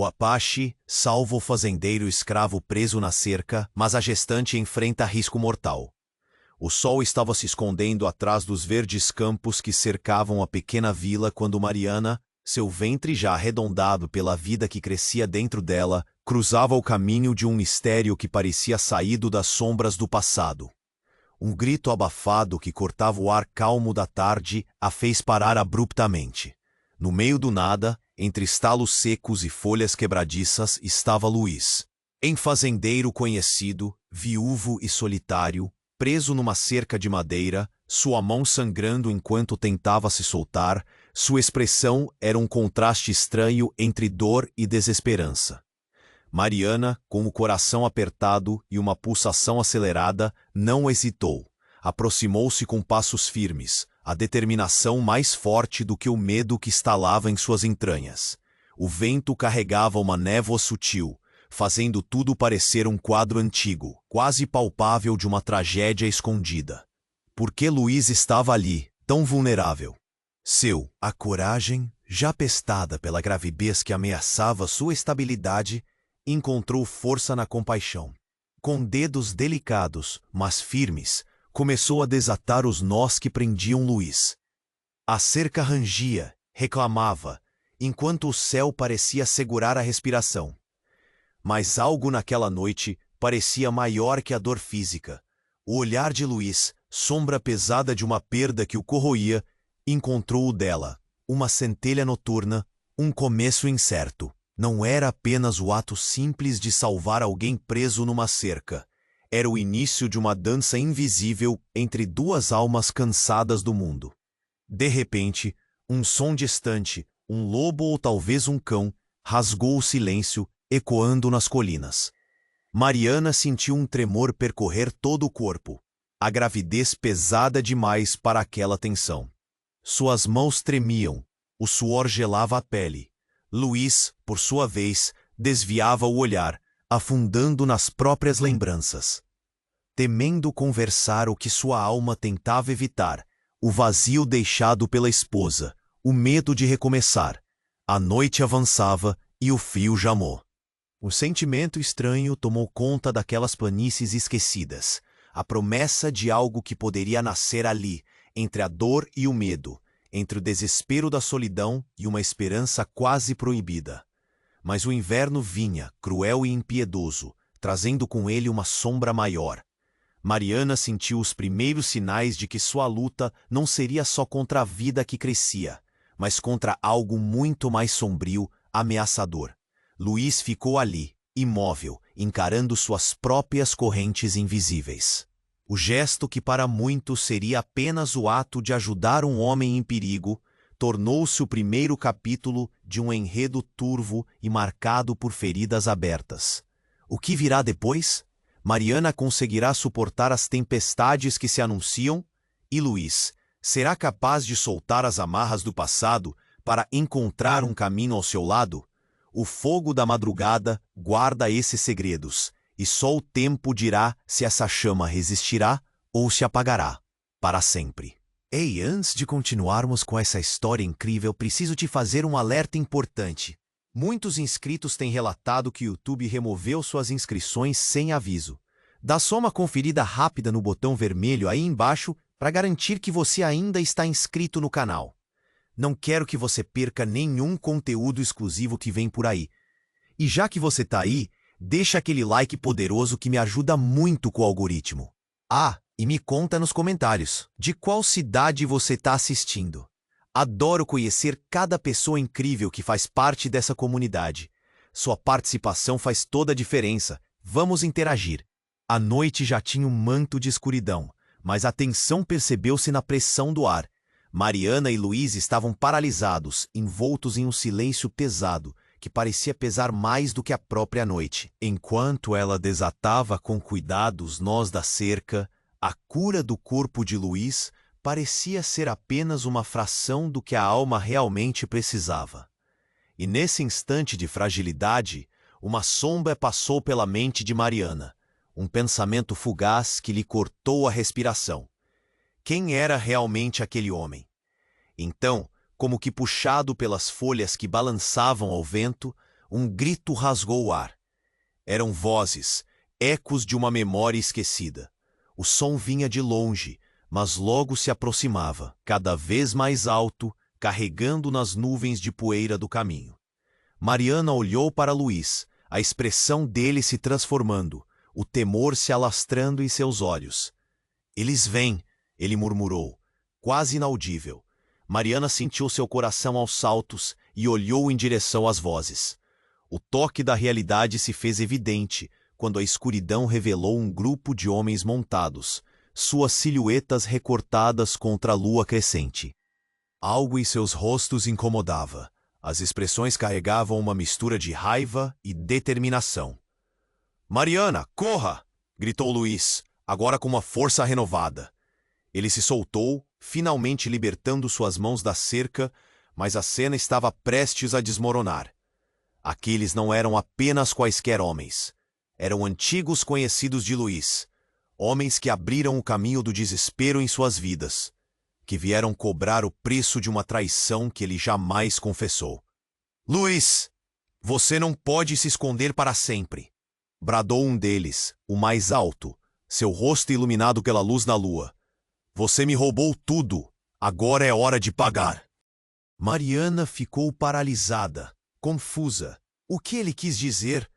O Apache salva o fazendeiro escravo preso na cerca, mas a gestante enfrenta risco mortal. O sol estava se escondendo atrás dos verdes campos que cercavam a pequena vila quando Mariana, seu ventre já arredondado pela vida que crescia dentro dela, cruzava o caminho de um mistério que parecia saído das sombras do passado. Um grito abafado que cortava o ar calmo da tarde a fez parar abruptamente. No meio do nada, entre estalos secos e folhas quebradiças, estava Luiz. Fazendeiro conhecido, viúvo e solitário, preso numa cerca de madeira, sua mão sangrando enquanto tentava se soltar, sua expressão era um contraste estranho entre dor e desesperança. Mariana, com o coração apertado e uma pulsação acelerada, não hesitou. Aproximou-se com passos firmes, a determinação mais forte do que o medo que estalava em suas entranhas. O vento carregava uma névoa sutil, fazendo tudo parecer um quadro antigo, quase palpável de uma tragédia escondida. Por que Luiz estava ali, tão vulnerável? A coragem, já pestada pela gravidez que ameaçava sua estabilidade, encontrou força na compaixão. Com dedos delicados, mas firmes, começou a desatar os nós que prendiam Luiz. A cerca rangia, reclamava, enquanto o céu parecia segurar a respiração. Mas algo naquela noite parecia maior que a dor física. O olhar de Luiz, sombra pesada de uma perda que o corroía, encontrou o dela, uma centelha noturna, um começo incerto. Não era apenas o ato simples de salvar alguém preso numa cerca. Era o início de uma dança invisível entre duas almas cansadas do mundo. De repente, um som distante, um lobo ou talvez um cão, rasgou o silêncio, ecoando nas colinas. Mariana sentiu um tremor percorrer todo o corpo, a gravidez pesada demais para aquela tensão. Suas mãos tremiam, o suor gelava a pele. Luiz, por sua vez, desviava o olhar, afundando nas próprias lembranças. Temendo conversar o que sua alma tentava evitar, o vazio deixado pela esposa, o medo de recomeçar. A noite avançava e o frio jamou. O sentimento estranho tomou conta daquelas planícies esquecidas, a promessa de algo que poderia nascer ali, entre a dor e o medo, entre o desespero da solidão e uma esperança quase proibida. Mas o inverno vinha, cruel e impiedoso, trazendo com ele uma sombra maior. Mariana sentiu os primeiros sinais de que sua luta não seria só contra a vida que crescia, mas contra algo muito mais sombrio, ameaçador. Luiz ficou ali, imóvel, encarando suas próprias correntes invisíveis. O gesto que para muitos seria apenas o ato de ajudar um homem em perigo, tornou-se o primeiro capítulo de um enredo turvo e marcado por feridas abertas. O que virá depois? Mariana conseguirá suportar as tempestades que se anunciam? E Luiz, será capaz de soltar as amarras do passado para encontrar um caminho ao seu lado? O fogo da madrugada guarda esses segredos, e só o tempo dirá se essa chama resistirá ou se apagará para sempre. Ei, antes de continuarmos com essa história incrível, preciso te fazer um alerta importante. Muitos inscritos têm relatado que o YouTube removeu suas inscrições sem aviso. Dá só uma conferida rápida no botão vermelho aí embaixo para garantir que você ainda está inscrito no canal. Não quero que você perca nenhum conteúdo exclusivo que vem por aí. E já que você está aí, deixa aquele like poderoso que me ajuda muito com o algoritmo. E me conta nos comentários de qual cidade você está assistindo. Adoro conhecer cada pessoa incrível que faz parte dessa comunidade. Sua participação faz toda a diferença. Vamos interagir. A noite já tinha um manto de escuridão, mas a tensão percebeu-se na pressão do ar. Mariana e Luiz estavam paralisados, envoltos em um silêncio pesado, que parecia pesar mais do que a própria noite. Enquanto ela desatava com cuidado os nós da cerca, a cura do corpo de Luiz parecia ser apenas uma fração do que a alma realmente precisava. E nesse instante de fragilidade, uma sombra passou pela mente de Mariana, um pensamento fugaz que lhe cortou a respiração. Quem era realmente aquele homem? Então, como que puxado pelas folhas que balançavam ao vento, Um grito rasgou o ar. Eram vozes, ecos de uma memória esquecida. O som vinha de longe, mas logo se aproximava, cada vez mais alto, carregando nas nuvens de poeira do caminho. Mariana olhou para Luís, a expressão dele se transformando, o temor se alastrando em seus olhos. Eles vêm, ele murmurou, quase inaudível. Mariana sentiu seu coração aos saltos e olhou em direção às vozes. O toque da realidade se fez evidente quando a escuridão revelou um grupo de homens montados, suas silhuetas recortadas contra a lua crescente. Algo em seus rostos incomodava. As expressões carregavam uma mistura de raiva e determinação. "Mariana, corra!" gritou Luís, agora com uma força renovada. Ele se soltou, finalmente libertando suas mãos da cerca, mas a cena estava prestes a desmoronar. Aqueles não eram apenas quaisquer homens. Eram antigos conhecidos de Luís, homens que abriram o caminho do desespero em suas vidas, que vieram cobrar o preço de uma traição que ele jamais confessou. "Luís, você não pode se esconder para sempre!" bradou um deles, o mais alto, seu rosto iluminado pela luz da lua. "Você me roubou tudo, agora é hora de pagar." Mariana ficou paralisada, confusa. O que ele quis dizer?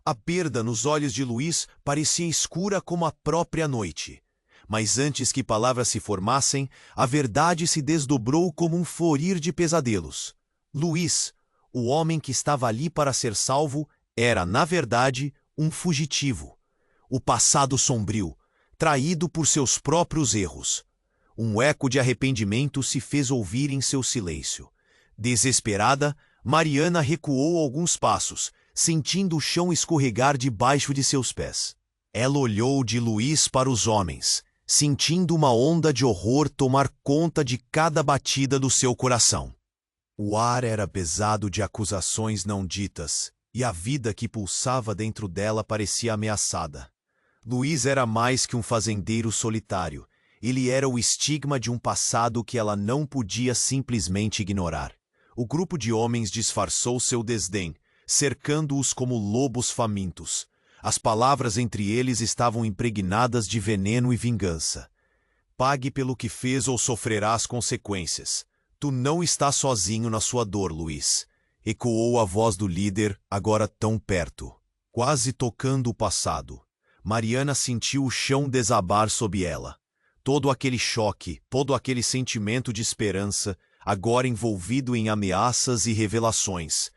A perda nos olhos de Luís parecia escura como a própria noite. Mas antes que palavras se formassem, a verdade se desdobrou como um florir de pesadelos. Luís, o homem que estava ali para ser salvo, era, na verdade, um fugitivo. O passado sombrio, traído por seus próprios erros. Um eco de arrependimento se fez ouvir em seu silêncio. Desesperada, Mariana recuou alguns passos, sentindo o chão escorregar debaixo de seus pés. Ela olhou de Luís para os homens, sentindo uma onda de horror tomar conta de cada batida do seu coração. O ar era pesado de acusações não ditas, e a vida que pulsava dentro dela parecia ameaçada. Luís era mais que um fazendeiro solitário. Ele era o estigma de um passado que ela não podia simplesmente ignorar. O grupo de homens disfarçou seu desdém, cercando-os como lobos famintos. As palavras entre eles estavam impregnadas de veneno e vingança. "Pague pelo que fez ou sofrerá as consequências. Tu não estás sozinho na sua dor, Luís", ecoou a voz do líder, agora tão perto, quase tocando o passado. Mariana sentiu o chão desabar sob ela. Todo aquele choque, todo aquele sentimento de esperança, agora envolvido em ameaças e revelações.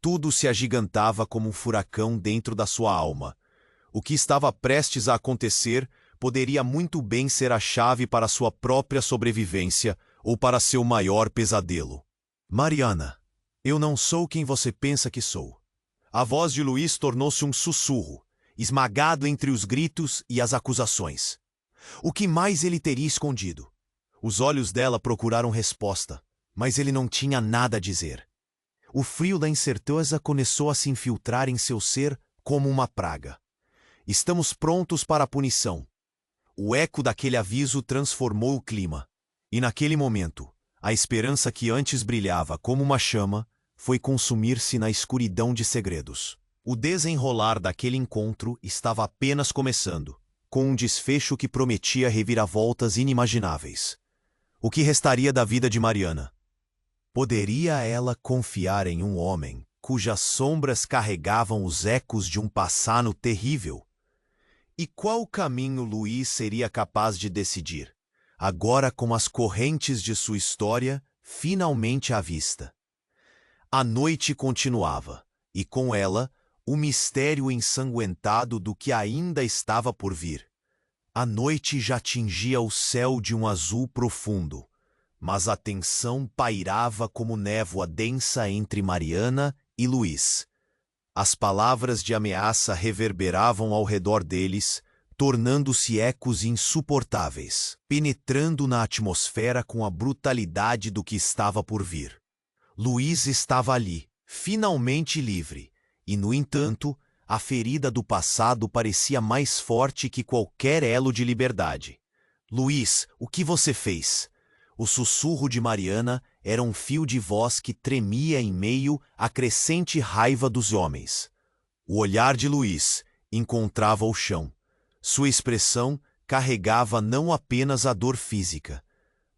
Tudo se agigantava como um furacão dentro da sua alma. O que estava prestes a acontecer poderia muito bem ser a chave para sua própria sobrevivência ou para seu maior pesadelo. "Mariana, eu não sou quem você pensa que sou." A voz de Luís tornou-se um sussurro, esmagado entre os gritos e as acusações. O que mais ele teria escondido? Os olhos dela procuraram resposta, mas ele não tinha nada a dizer. O frio da incerteza começou a se infiltrar em seu ser como uma praga. "Estamos prontos para a punição." O eco daquele aviso transformou o clima. E naquele momento, a esperança que antes brilhava como uma chama foi consumir-se na escuridão de segredos. O desenrolar daquele encontro estava apenas começando, com um desfecho que prometia reviravoltas inimagináveis. O que restaria da vida de Mariana? Poderia ela confiar em um homem cujas sombras carregavam os ecos de um passado terrível? E qual caminho Luís seria capaz de decidir, agora com as correntes de sua história finalmente à vista? A noite continuava, e com ela, o mistério ensanguentado do que ainda estava por vir. A noite já tingia o céu de um azul profundo, mas a tensão pairava como névoa densa entre Mariana e Luís. As palavras de ameaça reverberavam ao redor deles, tornando-se ecos insuportáveis, penetrando na atmosfera com a brutalidade do que estava por vir. Luís estava ali, finalmente livre, e, no entanto, a ferida do passado parecia mais forte que qualquer elo de liberdade. "Luís, o que você fez?" O sussurro de Mariana era um fio de voz que tremia em meio à crescente raiva dos homens. O olhar de Luís encontrava o chão. Sua expressão carregava não apenas a dor física,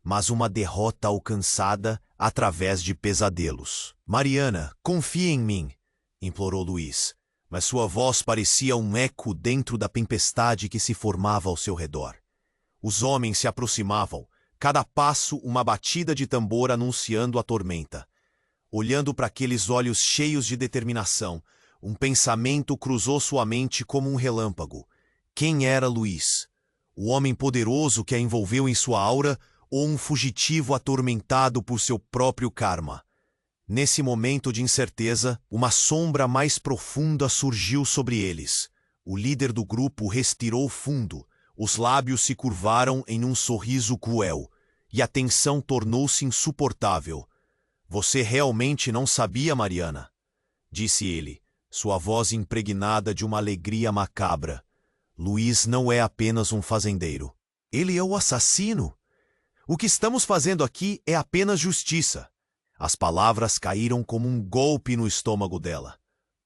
mas uma derrota alcançada através de pesadelos. Mariana, confie em mim, implorou Luís, mas sua voz parecia um eco dentro da tempestade que se formava ao seu redor. Os homens se aproximavam, cada passo uma batida de tambor anunciando a tormenta. Olhando para aqueles olhos cheios de determinação, um pensamento cruzou sua mente como um relâmpago. Quem era Luís? O homem poderoso que a envolveu em sua aura ou um fugitivo atormentado por seu próprio karma? Nesse momento de incerteza, uma sombra mais profunda surgiu sobre eles. O líder do grupo respirou fundo, os lábios se curvaram em um sorriso cruel, e a tensão tornou-se insuportável. Você realmente não sabia, Mariana? Disse ele, sua voz impregnada de uma alegria macabra. Luís não é apenas um fazendeiro. Ele é o assassino. O que estamos fazendo aqui é apenas justiça. As palavras caíram como um golpe no estômago dela.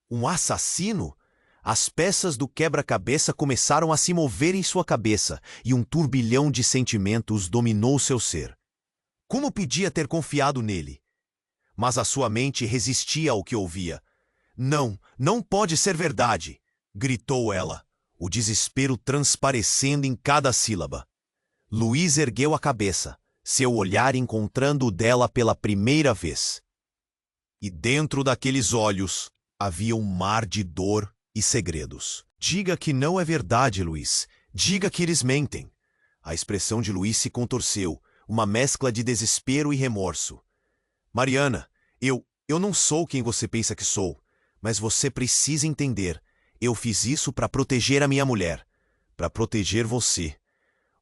Um assassino? As peças do quebra-cabeça começaram a se mover em sua cabeça e um turbilhão de sentimentos dominou seu ser. Como podia ter confiado nele? Mas a sua mente resistia ao que ouvia. Não, não pode ser verdade, gritou ela, o desespero transparecendo em cada sílaba. Luís ergueu a cabeça, seu olhar encontrando o dela pela primeira vez. E dentro daqueles olhos havia um mar de dor e segredos. Diga que não é verdade, Luís. Diga que eles mentem. A expressão de Luís se contorceu, uma mescla de desespero e remorso. Mariana, eu não sou quem você pensa que sou, mas você precisa entender. Eu fiz isso para proteger a minha mulher, para proteger você.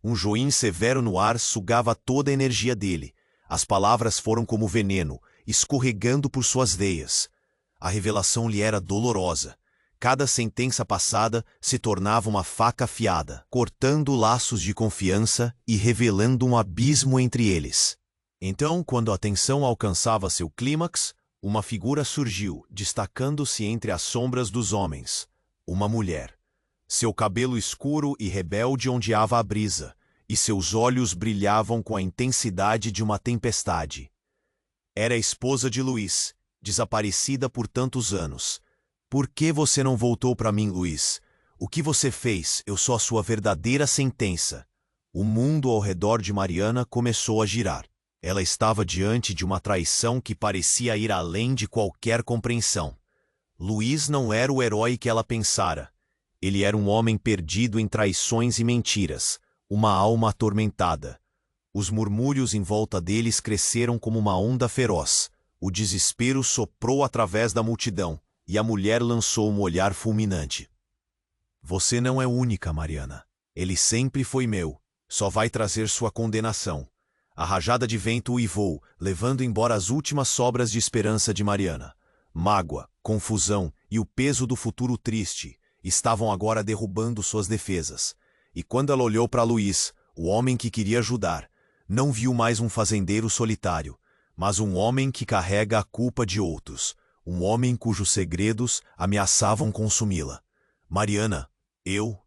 Um joim severo no ar sugava toda a energia dele. As palavras foram como veneno, escorregando por suas veias. A revelação lhe era dolorosa. Cada sentença passada se tornava uma faca afiada, cortando laços de confiança e revelando um abismo entre eles. Então, quando a tensão alcançava seu clímax, uma figura surgiu, destacando-se entre as sombras dos homens. Uma mulher. Seu cabelo escuro e rebelde ondeava a brisa, e seus olhos brilhavam com a intensidade de uma tempestade. Era a esposa de Luís, desaparecida por tantos anos. Por que você não voltou para mim, Luís? O que você fez? Eu sou a sua verdadeira sentença. O mundo ao redor de Mariana começou a girar. Ela estava diante de uma traição que parecia ir além de qualquer compreensão. Luís não era o herói que ela pensara. Ele era um homem perdido em traições e mentiras, uma alma atormentada. Os murmúrios em volta deles cresceram como uma onda feroz. O desespero soprou através da multidão, e a mulher lançou um olhar fulminante. Você não é única, Mariana. Ele sempre foi meu. Só vai trazer sua condenação. A rajada de vento uivou, levando embora as últimas sobras de esperança de Mariana. Mágoa, confusão e o peso do futuro triste estavam agora derrubando suas defesas. E quando ela olhou para Luís, o homem que queria ajudar, não viu mais um fazendeiro solitário, mas um homem que carrega a culpa de outros, um homem cujos segredos ameaçavam consumi-la. Mariana, eu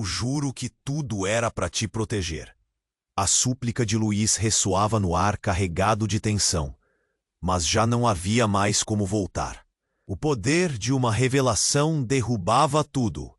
juro que tudo era para te proteger. A súplica de Luís ressoava no ar carregado de tensão, mas já não havia mais como voltar. O poder de uma revelação derrubava tudo.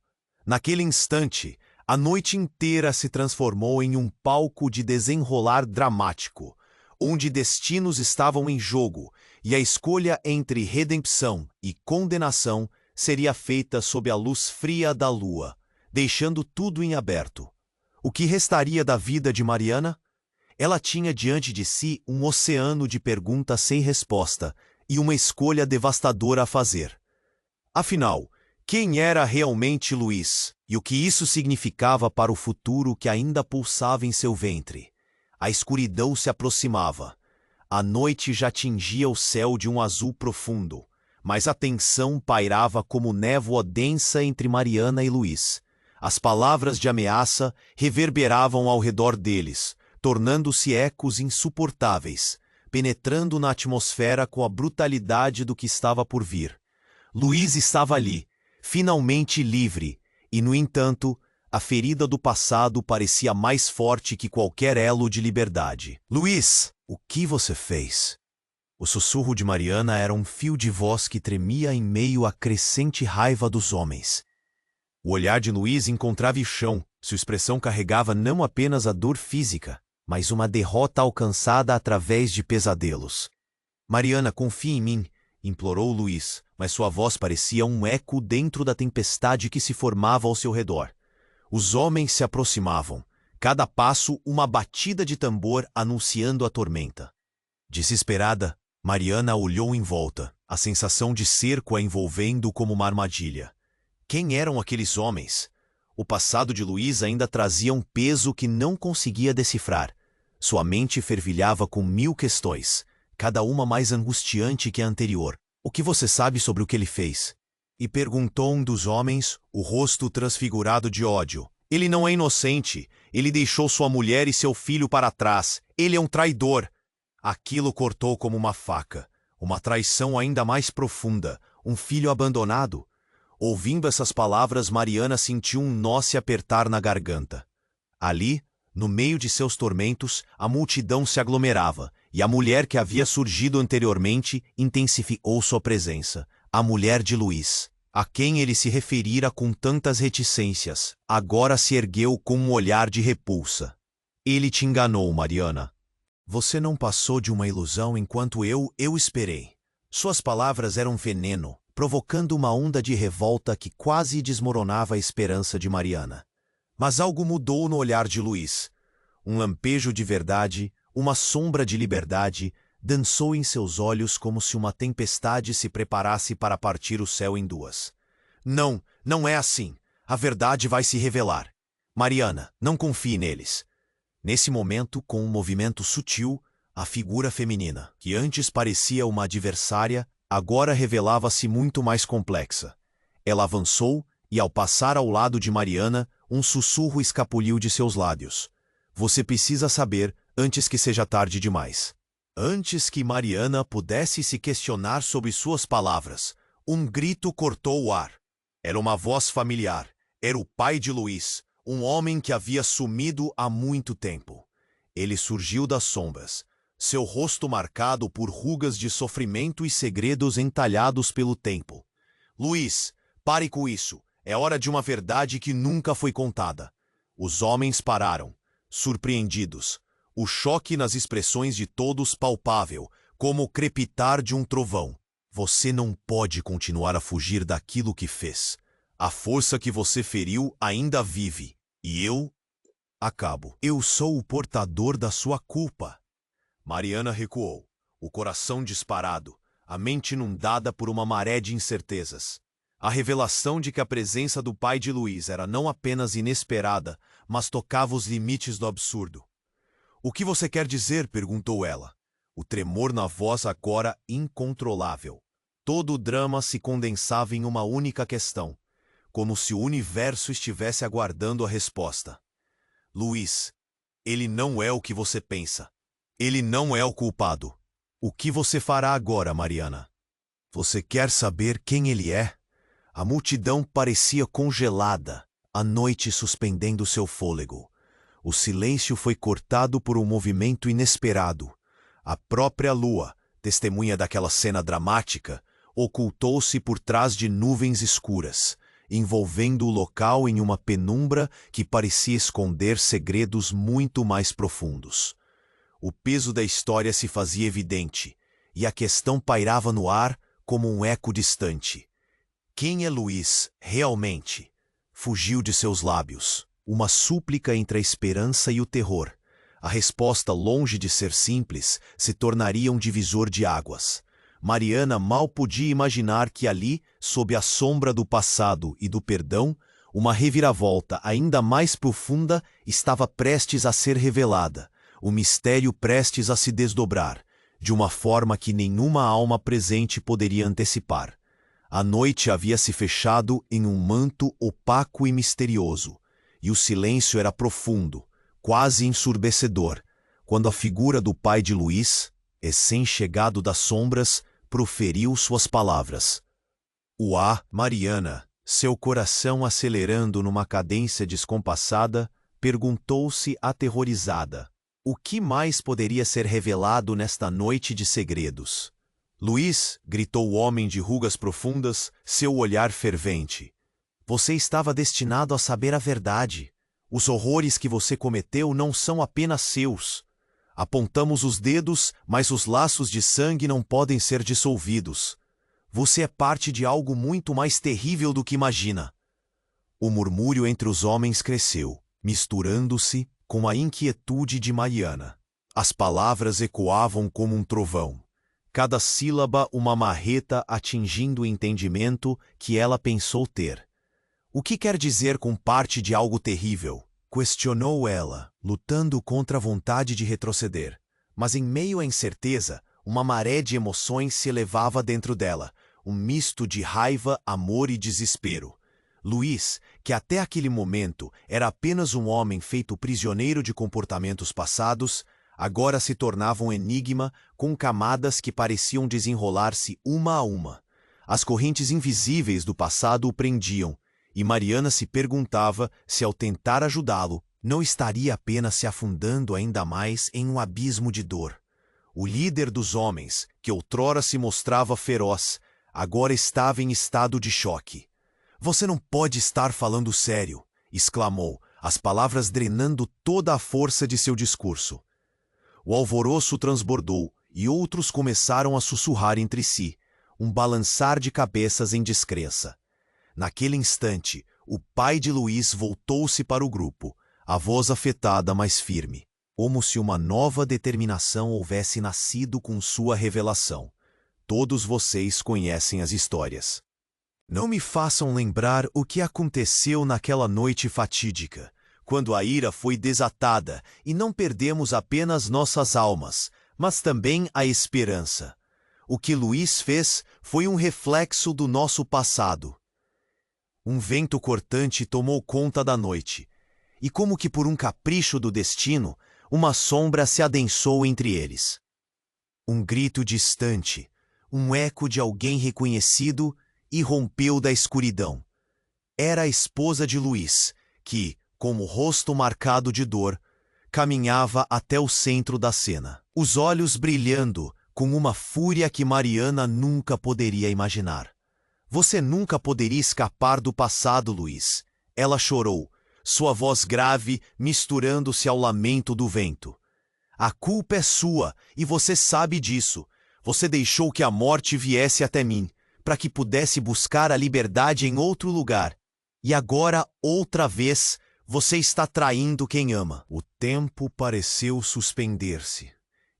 Naquele instante, a noite inteira se transformou em um palco de desenrolar dramático, onde destinos estavam em jogo e a escolha entre redenção e condenação seria feita sob a luz fria da lua, deixando tudo em aberto. O que restaria da vida de Mariana? Ela tinha diante de si um oceano de perguntas sem resposta e uma escolha devastadora a fazer. Afinal, quem era realmente Luís e o que isso significava para o futuro que ainda pulsava em seu ventre? A escuridão se aproximava. A noite já tingia o céu de um azul profundo, mas a tensão pairava como névoa densa entre Mariana e Luís. As palavras de ameaça reverberavam ao redor deles, tornando-se ecos insuportáveis. penetrando na atmosfera com a brutalidade do que estava por vir. Luiz estava ali, finalmente livre, e, no entanto, a ferida do passado parecia mais forte que qualquer elo de liberdade. Luiz, o que você fez? O sussurro de Mariana era um fio de voz que tremia em meio à crescente raiva dos homens. O olhar de Luiz encontrava o chão, sua expressão carregava não apenas a dor física, mas uma derrota alcançada através de pesadelos. Mariana, confie em mim, implorou Luiz, mas sua voz parecia um eco dentro da tempestade que se formava ao seu redor. Os homens se aproximavam, cada passo uma batida de tambor anunciando a tormenta. Desesperada, Mariana olhou em volta, a sensação de cerco a envolvendo como uma armadilha. Quem eram aqueles homens? O passado de Luiz ainda trazia um peso que não conseguia decifrar. Sua mente fervilhava com 1000 questões, cada uma mais angustiante que a anterior. O que você sabe sobre o que ele fez? E perguntou um dos homens, o rosto transfigurado de ódio. Ele não é inocente. Ele deixou sua mulher e seu filho para trás. Ele é um traidor. Aquilo cortou como uma faca. Uma traição ainda mais profunda. Um filho abandonado. Ouvindo essas palavras, Mariana sentiu um nó se apertar na garganta. Ali, no meio de seus tormentos, a multidão se aglomerava, e a mulher que havia surgido anteriormente intensificou sua presença. A mulher de Luiz, a quem ele se referira com tantas reticências, agora se ergueu com um olhar de repulsa. Ele te enganou, Mariana. Você não passou de uma ilusão enquanto eu esperei. Suas palavras eram veneno, provocando uma onda de revolta que quase desmoronava a esperança de Mariana. Mas algo mudou no olhar de Luiz. Um lampejo de verdade, uma sombra de liberdade, dançou em seus olhos como se uma tempestade se preparasse para partir o céu em duas. Não, não é assim. A verdade vai se revelar. Mariana, não confie neles. Nesse momento, com um movimento sutil, a figura feminina, que antes parecia uma adversária, agora revelava-se muito mais complexa. Ela avançou e, ao passar ao lado de Mariana, um sussurro escapuliu de seus lábios. Você precisa saber antes que seja tarde demais. Antes que Mariana pudesse se questionar sobre suas palavras, um grito cortou o ar. Era uma voz familiar. Era o pai de Luiz, um homem que havia sumido há muito tempo. Ele surgiu das sombras, seu rosto marcado por rugas de sofrimento e segredos entalhados pelo tempo. Luiz, pare com isso. É hora de uma verdade que nunca foi contada. Os homens pararam, surpreendidos. O choque nas expressões de todos palpável, como o crepitar de um trovão. Você não pode continuar a fugir daquilo que fez. A força que você feriu ainda vive. E eu acabo. Eu sou o portador da sua culpa. Mariana recuou, o coração disparado, a mente inundada por uma maré de incertezas. A revelação de que a presença do pai de Luiz era não apenas inesperada, mas tocava os limites do absurdo. O que você quer dizer? Perguntou ela. O tremor na voz agora incontrolável. Todo o drama se condensava em uma única questão, como se o universo estivesse aguardando a resposta. Luiz, ele não é o que você pensa. Ele não é o culpado. O que você fará agora, Mariana? Você quer saber quem ele é? A multidão parecia congelada, a noite suspendendo seu fôlego. O silêncio foi cortado por um movimento inesperado. A própria lua, testemunha daquela cena dramática, ocultou-se por trás de nuvens escuras, envolvendo o local em uma penumbra que parecia esconder segredos muito mais profundos. O peso da história se fazia evidente, e a questão pairava no ar como um eco distante. Quem é Luiz, realmente? Fugiu de seus lábios, uma súplica entre a esperança e o terror. A resposta, longe de ser simples, se tornaria um divisor de águas. Mariana mal podia imaginar que ali, sob a sombra do passado e do perdão, uma reviravolta ainda mais profunda estava prestes a ser revelada, o mistério prestes a se desdobrar, de uma forma que nenhuma alma presente poderia antecipar. A noite havia se fechado em um manto opaco e misterioso, e o silêncio era profundo, quase ensurdecedor, quando a figura do pai de Luiz, recém-chegado das sombras, proferiu suas palavras. Uá, Mariana, seu coração acelerando numa cadência descompassada, perguntou-se aterrorizada: o que mais poderia ser revelado nesta noite de segredos? Luiz, gritou o homem de rugas profundas, seu olhar fervente. Você estava destinado a saber a verdade. Os horrores que você cometeu não são apenas seus. Apontamos os dedos, mas os laços de sangue não podem ser dissolvidos. Você é parte de algo muito mais terrível do que imagina. O murmúrio entre os homens cresceu, misturando-se com a inquietude de Mariana. As palavras ecoavam como um trovão. Cada sílaba uma marreta atingindo o entendimento que ela pensou ter. O que quer dizer com parte de algo terrível? Questionou ela, lutando contra a vontade de retroceder. Mas em meio à incerteza, uma maré de emoções se elevava dentro dela, um misto de raiva, amor e desespero. Luiz, que até aquele momento era apenas um homem feito prisioneiro de comportamentos passados, agora se tornava um enigma com camadas que pareciam desenrolar-se uma a uma. As correntes invisíveis do passado o prendiam, e Mariana se perguntava se, ao tentar ajudá-lo, não estaria apenas se afundando ainda mais em um abismo de dor. O líder dos homens, que outrora se mostrava feroz, agora estava em estado de choque. Você não pode estar falando sério, exclamou, as palavras drenando toda a força de seu discurso. O alvoroço transbordou e outros começaram a sussurrar entre si, um balançar de cabeças em descrença. Naquele instante, o pai de Luiz voltou-se para o grupo, a voz afetada, mas firme, como se uma nova determinação houvesse nascido com sua revelação. Todos vocês conhecem as histórias. Não me façam lembrar o que aconteceu naquela noite fatídica, quando a ira foi desatada e não perdemos apenas nossas almas, mas também a esperança. O que Luiz fez foi um reflexo do nosso passado. Um vento cortante tomou conta da noite, e como que por um capricho do destino, uma sombra se adensou entre eles. Um grito distante, um eco de alguém reconhecido, irrompeu da escuridão. Era a esposa de Luiz, que, com o rosto marcado de dor, caminhava até o centro da cena, os olhos brilhando com uma fúria que Mariana nunca poderia imaginar. Você nunca poderia escapar do passado, Luiz. Ela chorou, sua voz grave misturando-se ao lamento do vento. A culpa é sua, e você sabe disso. Você deixou que a morte viesse até mim, para que pudesse buscar a liberdade em outro lugar. E agora, outra vez, você está traindo quem ama. O tempo pareceu suspender-se,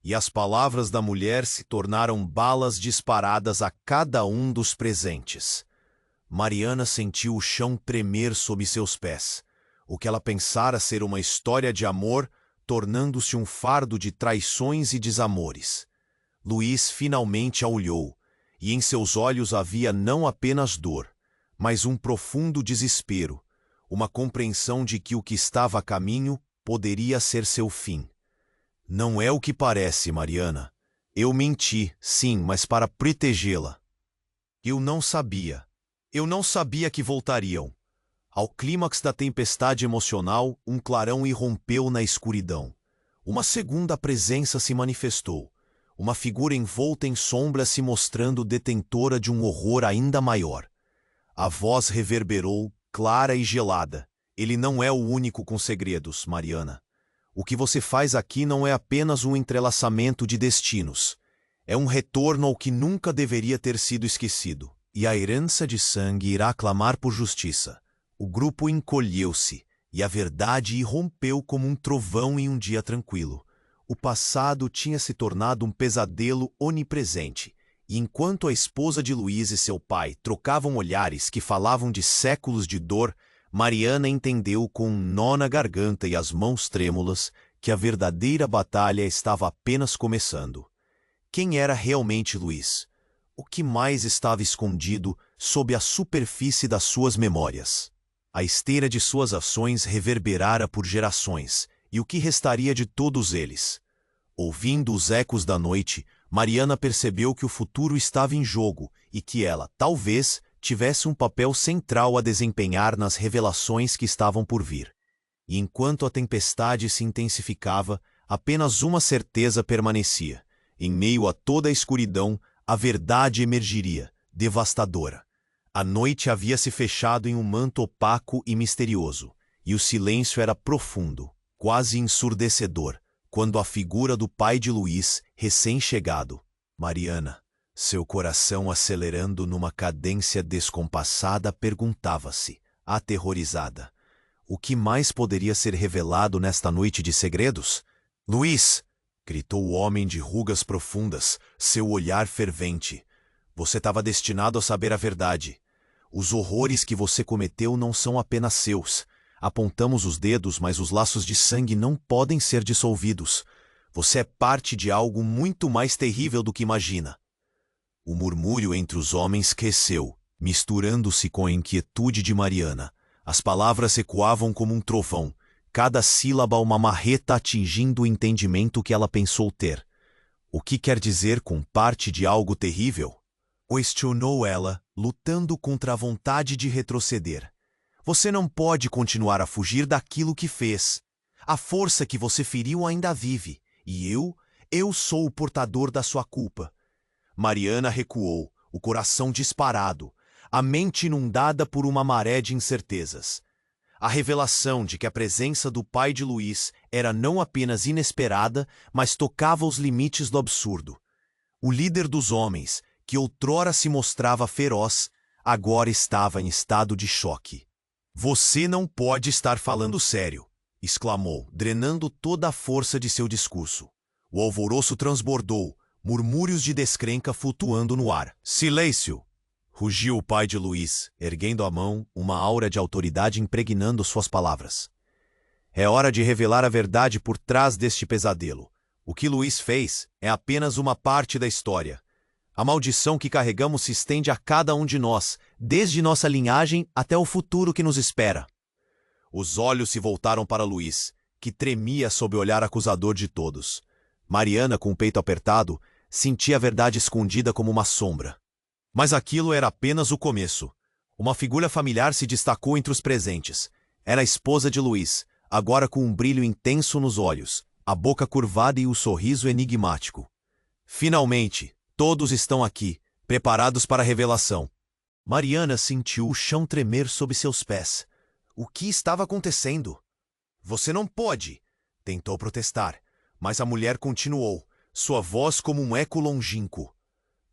e as palavras da mulher se tornaram balas disparadas a cada um dos presentes. Mariana sentiu o chão tremer sob seus pés. O que ela pensara ser uma história de amor, tornando-se um fardo de traições e desamores. Luiz finalmente a olhou, e em seus olhos havia não apenas dor, mas um profundo desespero, uma compreensão de que o que estava a caminho poderia ser seu fim. Não é o que parece, Mariana. Eu menti, sim, mas para protegê-la. Eu não sabia. Eu não sabia que voltariam. Ao clímax da tempestade emocional, um clarão irrompeu na escuridão. Uma segunda presença se manifestou. Uma figura envolta em sombra se mostrando detentora de um horror ainda maior. A voz reverberou, clara e gelada. Ele não é o único com segredos, Mariana. O que você faz aqui não é apenas um entrelaçamento de destinos. É um retorno ao que nunca deveria ter sido esquecido. E a herança de sangue irá clamar por justiça. O grupo encolheu-se, e a verdade irrompeu como um trovão em um dia tranquilo. O passado tinha se tornado um pesadelo onipresente, e enquanto a esposa de Luiz e seu pai trocavam olhares que falavam de séculos de dor, Mariana entendeu com um nó na garganta e as mãos trêmulas que a verdadeira batalha estava apenas começando. Quem era realmente Luiz? O que mais estava escondido sob a superfície das suas memórias? A esteira de suas ações reverberara por gerações, e o que restaria de todos eles? Ouvindo os ecos da noite, Mariana percebeu que o futuro estava em jogo e que ela, talvez, tivesse um papel central a desempenhar nas revelações que estavam por vir. E enquanto a tempestade se intensificava, apenas uma certeza permanecia. Em meio a toda a escuridão, a verdade emergiria, devastadora. A noite havia se fechado em um manto opaco e misterioso, e o silêncio era profundo, quase ensurdecedor, quando a figura do pai de Luiz, recém-chegado, Mariana, seu coração acelerando numa cadência descompassada, perguntava-se, aterrorizada: o que mais poderia ser revelado nesta noite de segredos? Luiz! Gritou o homem de rugas profundas, seu olhar fervente. Você estava destinado a saber a verdade. Os horrores que você cometeu não são apenas seus. Apontamos os dedos, mas os laços de sangue não podem ser dissolvidos. Você é parte de algo muito mais terrível do que imagina. O murmúrio entre os homens cresceu, misturando-se com a inquietude de Mariana. As palavras ecoavam como um trovão, cada sílaba uma marreta atingindo o entendimento que ela pensou ter. O que quer dizer com parte de algo terrível? Questionou ela, lutando contra a vontade de retroceder. Você não pode continuar a fugir daquilo que fez. A força que você feriu ainda vive, e eu sou o portador da sua culpa. Mariana recuou, o coração disparado, a mente inundada por uma maré de incertezas. A revelação de que a presença do pai de Luiz era não apenas inesperada, mas tocava os limites do absurdo. O líder dos homens, que outrora se mostrava feroz, agora estava em estado de choque. Você não pode estar falando sério, exclamou, drenando toda a força de seu discurso. O alvoroço transbordou, murmúrios de descrenca flutuando no ar. Silêncio! Rugiu o pai de Luiz, erguendo a mão, uma aura de autoridade impregnando suas palavras. É hora de revelar a verdade por trás deste pesadelo. O que Luiz fez é apenas uma parte da história. A maldição que carregamos se estende a cada um de nós, desde nossa linhagem até o futuro que nos espera. Os olhos se voltaram para Luiz, que tremia sob o olhar acusador de todos. Mariana, com o peito apertado, sentia a verdade escondida como uma sombra. Mas aquilo era apenas o começo. Uma figura familiar se destacou entre os presentes. Era a esposa de Luiz, agora com um brilho intenso nos olhos, a boca curvada e o sorriso enigmático. Finalmente, todos estão aqui, preparados para a revelação. Mariana sentiu o chão tremer sob seus pés. O que estava acontecendo? Você não pode! Tentou protestar, mas a mulher continuou, sua voz como um eco longínquo.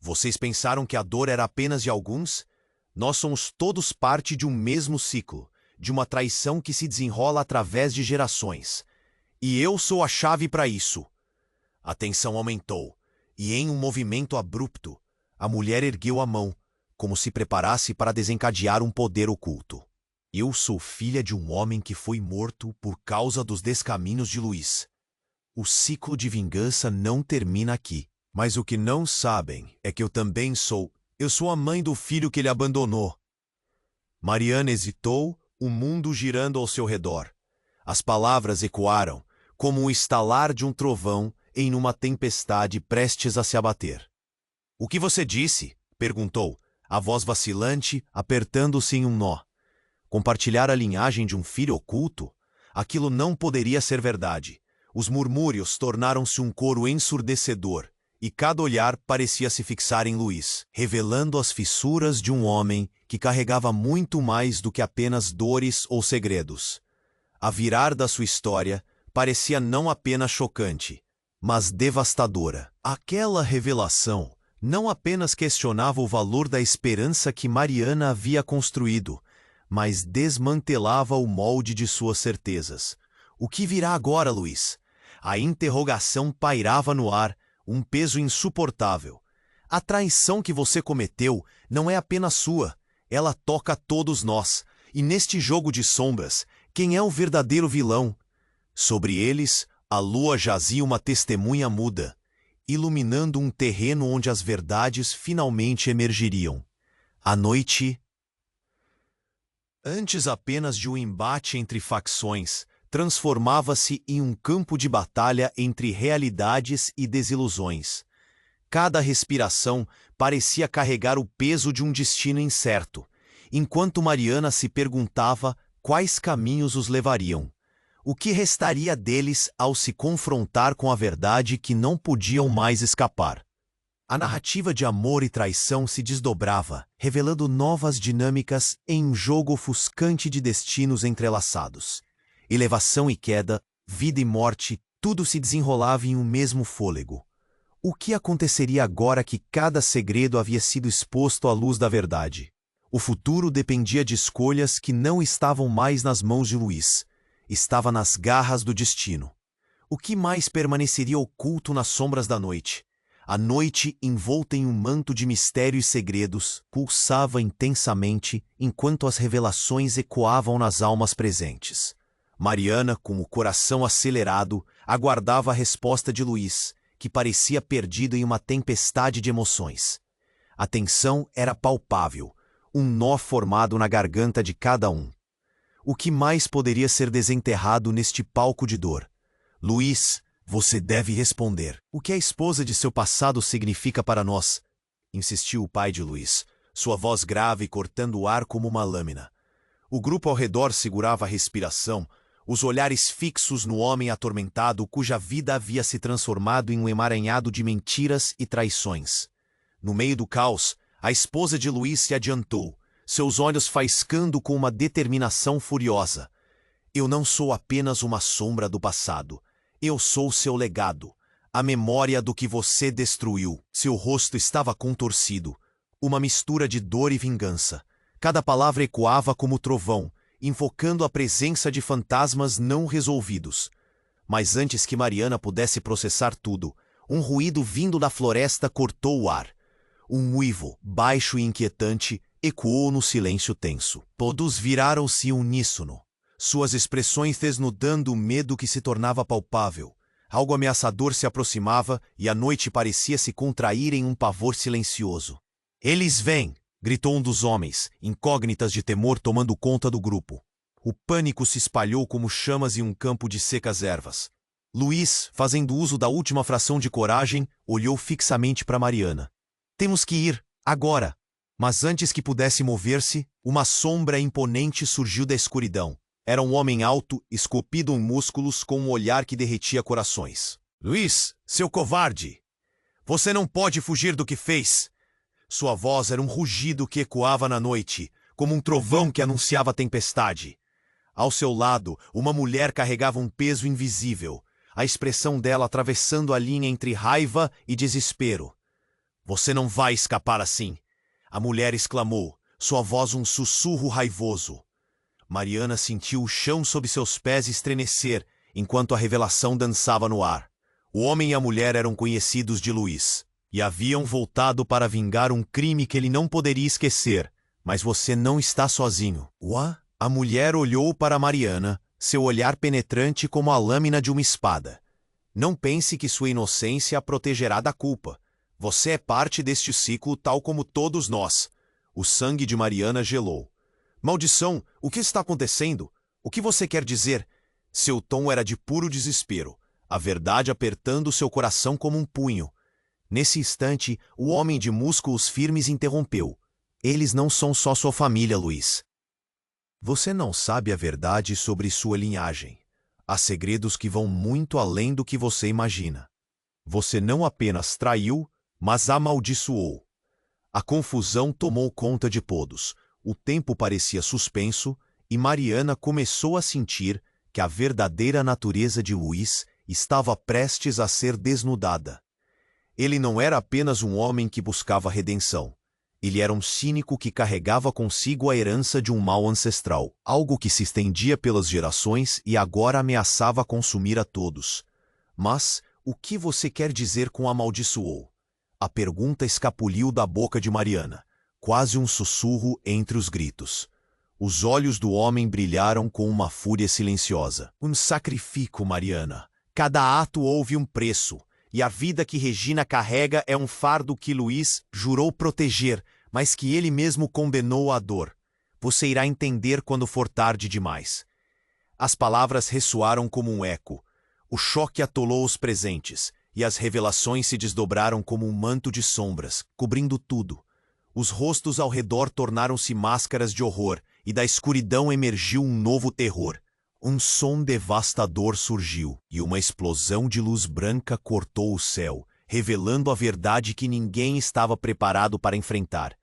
Vocês pensaram que a dor era apenas de alguns? Nós somos todos parte de um mesmo ciclo, de uma traição que se desenrola através de gerações. E eu sou a chave para isso. A tensão aumentou, e em um movimento abrupto, a mulher ergueu a mão, como se preparasse para desencadear um poder oculto. Eu sou filha de um homem que foi morto por causa dos descaminhos de Luiz. O ciclo de vingança não termina aqui. Mas o que não sabem é que eu também sou. Eu sou a mãe do filho que ele abandonou. Mariana hesitou, o mundo girando ao seu redor. As palavras ecoaram, como o estalar de um trovão em uma tempestade prestes a se abater. O que você disse? Perguntou, a voz vacilante, apertando-se em um nó. Compartilhar a linhagem de um filho oculto? Aquilo não poderia ser verdade. Os murmúrios tornaram-se um coro ensurdecedor. E cada olhar parecia se fixar em Luiz, revelando as fissuras de um homem que carregava muito mais do que apenas dores ou segredos. A virar da sua história parecia não apenas chocante, mas devastadora. Aquela revelação não apenas questionava o valor da esperança que Mariana havia construído, mas desmantelava o molde de suas certezas. O que virá agora, Luiz? A interrogação pairava no ar, um peso insuportável. A traição que você cometeu não é apenas sua, ela toca a todos nós. E neste jogo de sombras, quem é o verdadeiro vilão? Sobre eles, a lua jazia uma testemunha muda, iluminando um terreno onde as verdades finalmente emergiriam. A noite, antes apenas de um embate entre facções, transformava-se em um campo de batalha entre realidades e desilusões. Cada respiração parecia carregar o peso de um destino incerto, enquanto Mariana se perguntava quais caminhos os levariam. O que restaria deles ao se confrontar com a verdade que não podiam mais escapar? A narrativa de amor e traição se desdobrava, revelando novas dinâmicas em um jogo ofuscante de destinos entrelaçados. Elevação e queda, vida e morte, tudo se desenrolava em um mesmo fôlego. O que aconteceria agora que cada segredo havia sido exposto à luz da verdade? O futuro dependia de escolhas que não estavam mais nas mãos de Luís. Estava nas garras do destino. O que mais permaneceria oculto nas sombras da noite? A noite, envolta em um manto de mistério e segredos, pulsava intensamente enquanto as revelações ecoavam nas almas presentes. Mariana, com o coração acelerado, aguardava a resposta de Luís, que parecia perdido em uma tempestade de emoções. A tensão era palpável, um nó formado na garganta de cada um. O que mais poderia ser desenterrado neste palco de dor? Luís, você deve responder. O que a esposa de seu passado significa para nós? Insistiu o pai de Luís, sua voz grave cortando o ar como uma lâmina. O grupo ao redor segurava a respiração, os olhares fixos no homem atormentado cuja vida havia se transformado em um emaranhado de mentiras e traições. No meio do caos, a esposa de Luís se adiantou, seus olhos faiscando com uma determinação furiosa. Eu não sou apenas uma sombra do passado. Eu sou seu legado, a memória do que você destruiu. Seu rosto estava contorcido, uma mistura de dor e vingança. Cada palavra ecoava como trovão, invocando a presença de fantasmas não resolvidos. Mas antes que Mariana pudesse processar tudo, um ruído vindo da floresta cortou o ar. Um uivo, baixo e inquietante, ecoou no silêncio tenso. Todos viraram-se uníssono, suas expressões desnudando o medo que se tornava palpável. Algo ameaçador se aproximava e a noite parecia se contrair em um pavor silencioso. "Eles vêm!" gritou um dos homens, incógnitas de temor tomando conta do grupo. O pânico se espalhou como chamas em um campo de secas ervas. Luís, fazendo uso da última fração de coragem, olhou fixamente para Mariana. "Temos que ir, agora!" Mas antes que pudesse mover-se, uma sombra imponente surgiu da escuridão. Era um homem alto, esculpido em músculos, com um olhar que derretia corações. "Luís, seu covarde! Você não pode fugir do que fez!" Sua voz era um rugido que ecoava na noite, como um trovão que anunciava a tempestade. Ao seu lado, uma mulher carregava um peso invisível, a expressão dela atravessando a linha entre raiva e desespero. "Você não vai escapar assim!" A mulher exclamou, sua voz um sussurro raivoso. Mariana sentiu o chão sob seus pés estremecer, enquanto a revelação dançava no ar. O homem e a mulher eram conhecidos de Luís, e haviam voltado para vingar um crime que ele não poderia esquecer. Mas você não está sozinho. Uá? A mulher olhou para Mariana, seu olhar penetrante como a lâmina de uma espada. Não pense que sua inocência a protegerá da culpa. Você é parte deste ciclo tal como todos nós. O sangue de Mariana gelou. "Maldição, o que está acontecendo? O que você quer dizer?" Seu tom era de puro desespero, a verdade apertando seu coração como um punho. Nesse instante, o homem de músculos firmes interrompeu. "Eles não são só sua família, Luís. Você não sabe a verdade sobre sua linhagem. Há segredos que vão muito além do que você imagina. Você não apenas traiu, mas amaldiçoou." A confusão tomou conta de todos. O tempo parecia suspenso e Mariana começou a sentir que a verdadeira natureza de Luís estava prestes a ser desnudada. Ele não era apenas um homem que buscava redenção. Ele era um cínico que carregava consigo a herança de um mal ancestral, algo que se estendia pelas gerações e agora ameaçava consumir a todos. Mas o que você quer dizer com amaldiçoou? A pergunta escapuliu da boca de Mariana, quase um sussurro entre os gritos. Os olhos do homem brilharam com uma fúria silenciosa. "Um sacrifício, Mariana. Cada ato houve um preço, e a vida que Regina carrega é um fardo que Luís jurou proteger, mas que ele mesmo condenou à dor. Você irá entender quando for tarde demais." As palavras ressoaram como um eco. O choque atolou os presentes, e as revelações se desdobraram como um manto de sombras, cobrindo tudo. Os rostos ao redor tornaram-se máscaras de horror, e da escuridão emergiu um novo terror. Um som devastador surgiu, e uma explosão de luz branca cortou o céu, revelando a verdade que ninguém estava preparado para enfrentar.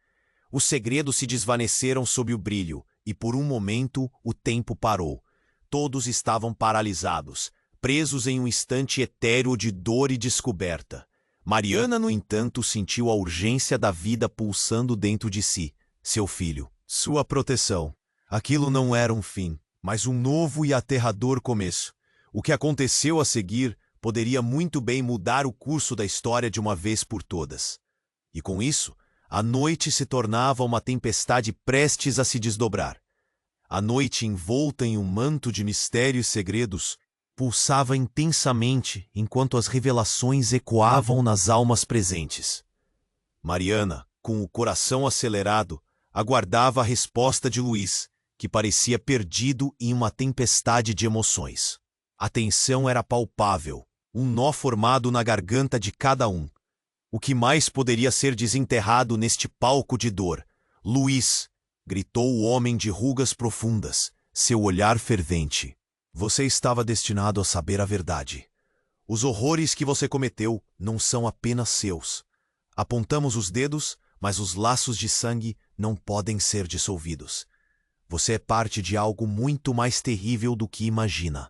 Os segredos se desvaneceram sob o brilho, e por um momento o tempo parou. Todos estavam paralisados, presos em um instante etéreo de dor e descoberta. Mariana, no entanto, sentiu a urgência da vida pulsando dentro de si. Seu filho, sua proteção. Aquilo não era um fim, mas um novo e aterrador começo. O que aconteceu a seguir poderia muito bem mudar o curso da história de uma vez por todas. E com isso, a noite se tornava uma tempestade prestes a se desdobrar. A noite, envolta em um manto de mistério e segredos, pulsava intensamente enquanto as revelações ecoavam nas almas presentes. Mariana, com o coração acelerado, aguardava a resposta de Luiz, que parecia perdido em uma tempestade de emoções. A tensão era palpável, um nó formado na garganta de cada um. O que mais poderia ser desenterrado neste palco de dor? Luiz! Gritou o homem de rugas profundas, seu olhar fervente. Você estava destinado a saber a verdade. Os horrores que você cometeu não são apenas seus. Apontamos os dedos, mas os laços de sangue não podem ser dissolvidos. Você é parte de algo muito mais terrível do que imagina.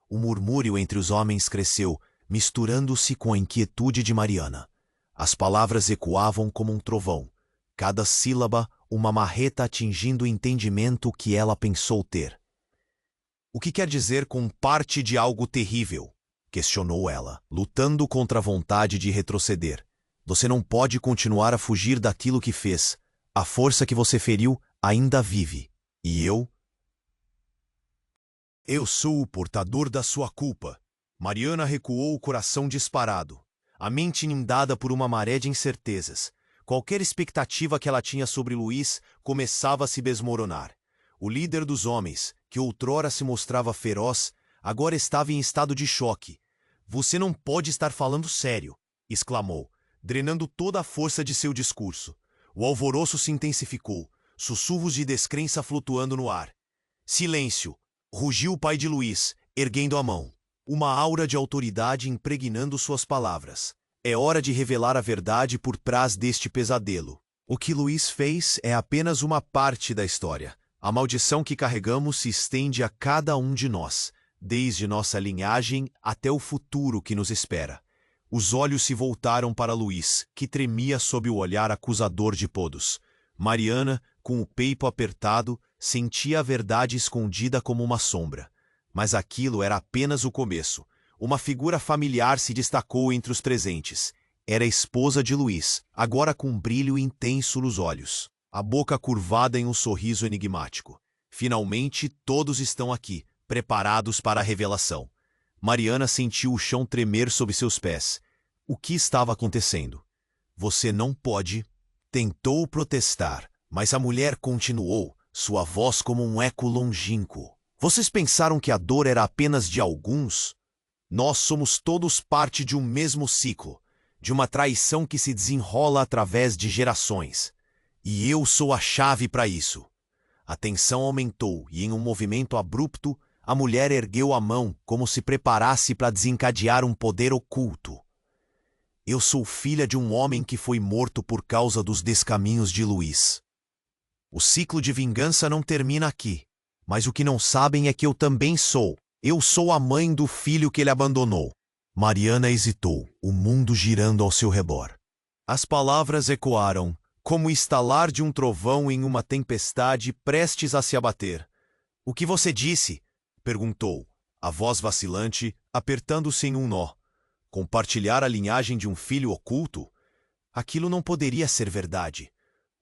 O murmúrio entre os homens cresceu, misturando-se com a inquietude de Mariana. As palavras ecoavam como um trovão, cada sílaba uma marreta atingindo o entendimento que ela pensou ter. O que quer dizer com parte de algo terrível? Questionou ela, lutando contra a vontade de retroceder. Você não pode continuar a fugir daquilo que fez. A força que você feriu ainda vive. E eu? Eu sou o portador da sua culpa. Mariana recuou, o coração disparado, a mente inundada por uma maré de incertezas. Qualquer expectativa que ela tinha sobre Luiz começava a se desmoronar. O líder dos homens, que outrora se mostrava feroz, agora estava em estado de choque. Você não pode estar falando sério, exclamou, drenando toda a força de seu discurso. O alvoroço se intensificou, sussurros de descrença flutuando no ar. Silêncio! Rugiu o pai de Luiz, erguendo a mão. Uma aura de autoridade impregnando suas palavras. É hora de revelar a verdade por trás deste pesadelo. O que Luiz fez é apenas uma parte da história. A maldição que carregamos se estende a cada um de nós, desde nossa linhagem até o futuro que nos espera. Os olhos se voltaram para Luiz, que tremia sob o olhar acusador de todos. Mariana, com o peito apertado, sentia a verdade escondida como uma sombra. Mas aquilo era apenas o começo. Uma figura familiar se destacou entre os presentes. Era a esposa de Luiz, agora com um brilho intenso nos olhos, a boca curvada em um sorriso enigmático. Finalmente, todos estão aqui, preparados para a revelação. Mariana sentiu o chão tremer sob seus pés. O que estava acontecendo? Você não pode... Tentou protestar, mas a mulher continuou, sua voz como um eco longínquo. Vocês pensaram que a dor era apenas de alguns? Nós somos todos parte de um mesmo ciclo, de uma traição que se desenrola através de gerações. E eu sou a chave para isso. A tensão aumentou e, em um movimento abrupto, a mulher ergueu a mão como se preparasse para desencadear um poder oculto. Eu sou filha de um homem que foi morto por causa dos descaminhos de Luiz. O ciclo de vingança não termina aqui, mas o que não sabem é que eu também sou. Eu sou a mãe do filho que ele abandonou. Mariana hesitou, o mundo girando ao seu redor. As palavras ecoaram, como o estalar de um trovão em uma tempestade prestes a se abater. O que você disse? Perguntou, a voz vacilante, apertando-se em um nó. Compartilhar a linhagem de um filho oculto? Aquilo não poderia ser verdade.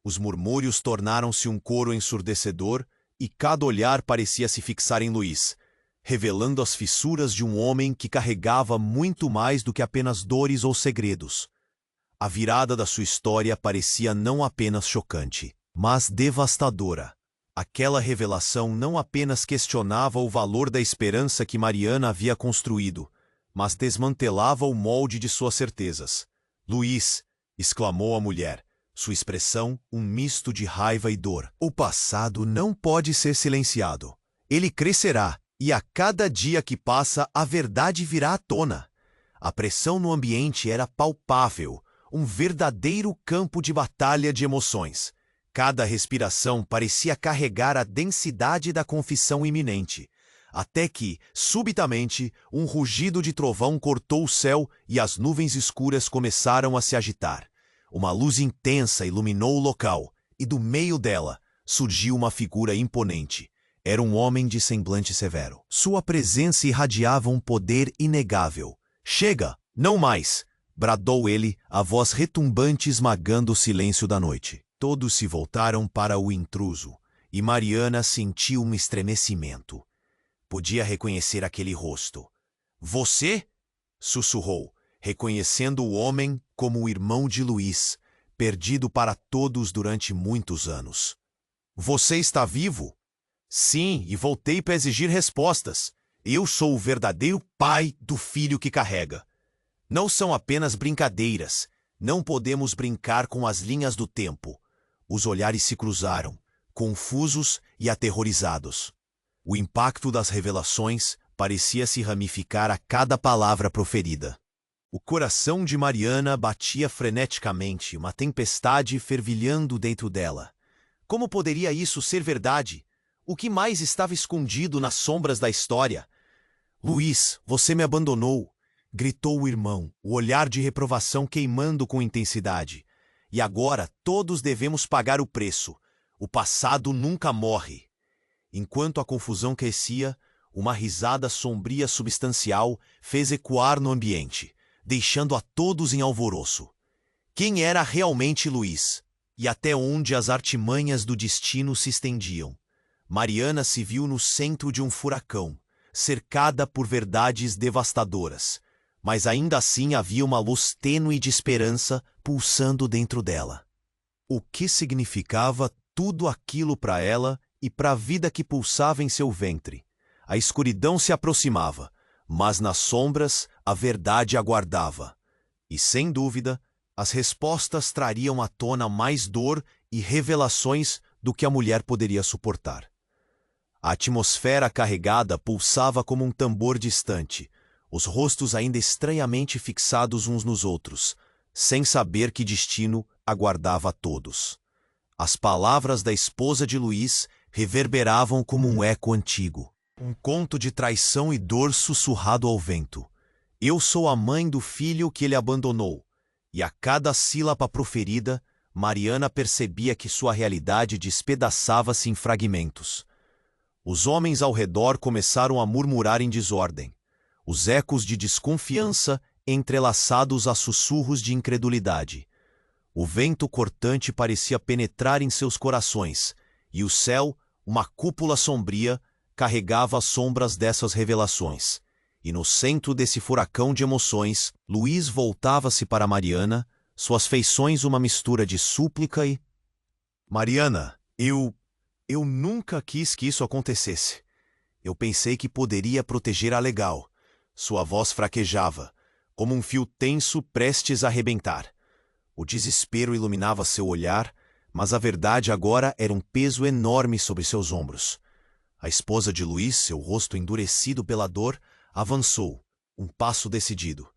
Os murmúrios tornaram-se um coro ensurdecedor e cada olhar parecia se fixar em Luiz, revelando as fissuras de um homem que carregava muito mais do que apenas dores ou segredos. A virada da sua história parecia não apenas chocante, mas devastadora. Aquela revelação não apenas questionava o valor da esperança que Mariana havia construído, mas desmantelava o molde de suas certezas. Luiz, exclamou a mulher, sua expressão um misto de raiva e dor. O passado não pode ser silenciado. Ele crescerá, e a cada dia que passa, a verdade virá à tona. A pressão no ambiente era palpável, um verdadeiro campo de batalha de emoções. Cada respiração parecia carregar a densidade da confissão iminente, até que, subitamente, um rugido de trovão cortou o céu e as nuvens escuras começaram a se agitar. Uma luz intensa iluminou o local, e do meio dela surgiu uma figura imponente. Era um homem de semblante severo. Sua presença irradiava um poder inegável. "Chega, não mais!" bradou ele, a voz retumbante esmagando o silêncio da noite. Todos se voltaram para o intruso, e Mariana sentiu um estremecimento. Podia reconhecer aquele rosto. "Você?" sussurrou, reconhecendo o homem como o irmão de Luiz, perdido para todos durante muitos anos. "Você está vivo?" "Sim, e voltei para exigir respostas. Eu sou o verdadeiro pai do filho que carrega. Não são apenas brincadeiras. Não podemos brincar com as linhas do tempo." Os olhares se cruzaram, confusos e aterrorizados. O impacto das revelações parecia se ramificar a cada palavra proferida. O coração de Mariana batia freneticamente, uma tempestade fervilhando dentro dela. Como poderia isso ser verdade? O que mais estava escondido nas sombras da história? "Luiz, você me abandonou!" gritou o irmão, o olhar de reprovação queimando com intensidade. "E agora todos devemos pagar o preço. O passado nunca morre." Enquanto a confusão crescia, uma risada sombria substancial fez ecoar no ambiente, deixando a todos em alvoroço. Quem era realmente Luiz? E até onde as artimanhas do destino se estendiam? Mariana se viu no centro de um furacão, cercada por verdades devastadoras. Mas ainda assim havia uma luz tênue de esperança pulsando dentro dela. O que significava tudo aquilo para ela e para a vida que pulsava em seu ventre? A escuridão se aproximava, mas nas sombras a verdade aguardava. E sem dúvida, as respostas trariam à tona mais dor e revelações do que a mulher poderia suportar. A atmosfera carregada pulsava como um tambor distante, os rostos ainda estranhamente fixados uns nos outros, sem saber que destino aguardava a todos. As palavras da esposa de Luiz reverberavam como um eco antigo, um conto de traição e dor sussurrado ao vento. "Eu sou a mãe do filho que ele abandonou." E a cada sílaba proferida, Mariana percebia que sua realidade despedaçava-se em fragmentos. Os homens ao redor começaram a murmurar em desordem. Os ecos de desconfiança entrelaçados a sussurros de incredulidade. O vento cortante parecia penetrar em seus corações, e o céu, uma cúpula sombria, carregava as sombras dessas revelações. E no centro desse furacão de emoções, Luiz voltava-se para Mariana, suas feições uma mistura de súplica e... "Mariana, eu nunca quis que isso acontecesse. Eu pensei que poderia proteger a Legal." Sua voz fraquejava, como um fio tenso prestes a arrebentar. O desespero iluminava seu olhar, mas a verdade agora era um peso enorme sobre seus ombros. A esposa de Luiz, seu rosto endurecido pela dor, avançou, um passo decidido.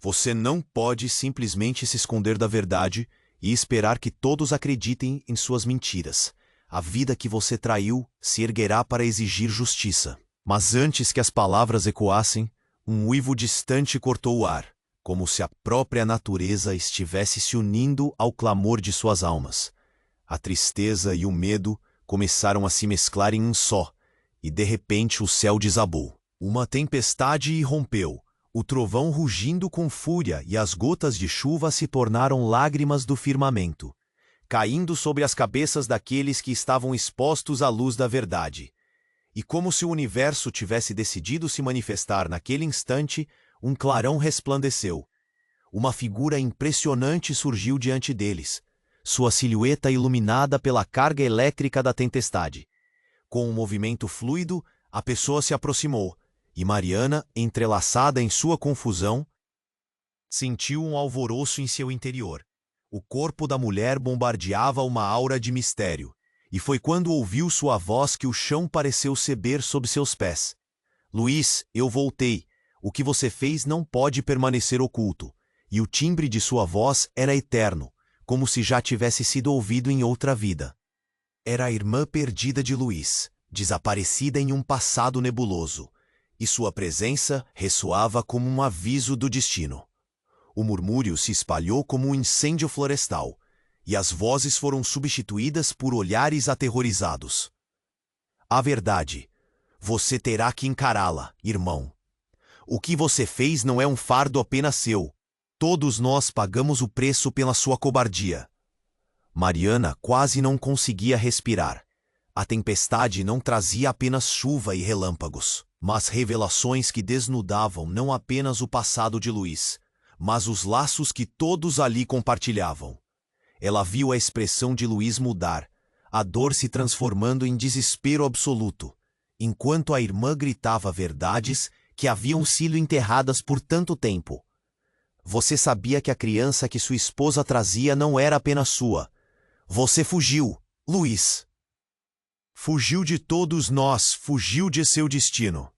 "Você não pode simplesmente se esconder da verdade e esperar que todos acreditem em suas mentiras. A vida que você traiu se erguerá para exigir justiça." Mas antes que as palavras ecoassem, um uivo distante cortou o ar, como se a própria natureza estivesse se unindo ao clamor de suas almas. A tristeza e o medo começaram a se mesclar em um só, e de repente o céu desabou. Uma tempestade irrompeu, o trovão rugindo com fúria e as gotas de chuva se tornaram lágrimas do firmamento, caindo sobre as cabeças daqueles que estavam expostos à luz da verdade. E como se o universo tivesse decidido se manifestar naquele instante, um clarão resplandeceu. Uma figura impressionante surgiu diante deles, sua silhueta iluminada pela carga elétrica da tempestade. Com um movimento fluido, a pessoa se aproximou, e Mariana, entrelaçada em sua confusão, sentiu um alvoroço em seu interior. O corpo da mulher bombardeava uma aura de mistério, e foi quando ouviu sua voz que o chão pareceu ceder sob seus pés. Luiz, eu voltei. O que você fez não pode permanecer oculto. E o timbre de sua voz era eterno, como se já tivesse sido ouvido em outra vida. Era a irmã perdida de Luiz, desaparecida em um passado nebuloso, e sua presença ressoava como um aviso do destino. O murmúrio se espalhou como um incêndio florestal, e as vozes foram substituídas por olhares aterrorizados. A verdade. Você terá que encará-la, irmão. O que você fez não é um fardo apenas seu. Todos nós pagamos o preço pela sua cobardia. Mariana quase não conseguia respirar. A tempestade não trazia apenas chuva e relâmpagos, mas revelações que desnudavam não apenas o passado de Luiz, mas os laços que todos ali compartilhavam. Ela viu a expressão de Luiz mudar, a dor se transformando em desespero absoluto, enquanto a irmã gritava verdades que haviam sido enterradas por tanto tempo. Você sabia que a criança que sua esposa trazia não era apenas sua. Você fugiu, Luiz. Fugiu de todos nós, fugiu de seu destino.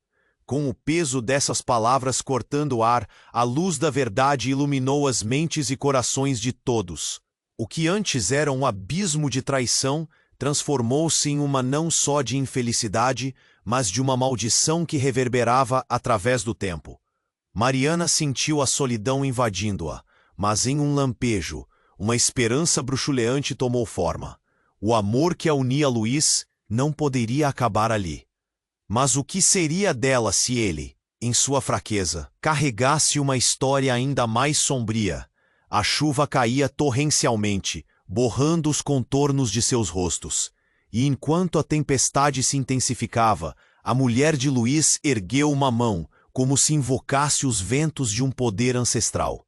Com o peso dessas palavras cortando o ar, a luz da verdade iluminou as mentes e corações de todos. O que antes era um abismo de traição, transformou-se em uma não só de infelicidade, mas de uma maldição que reverberava através do tempo. Mariana sentiu a solidão invadindo-a, mas em um lampejo, uma esperança bruxuleante tomou forma. O amor que a unia a Luiz não poderia acabar ali. Mas o que seria dela se ele, em sua fraqueza, carregasse uma história ainda mais sombria? A chuva caía torrencialmente, borrando os contornos de seus rostos. E enquanto a tempestade se intensificava, a mulher de Luiz ergueu uma mão, como se invocasse os ventos de um poder ancestral.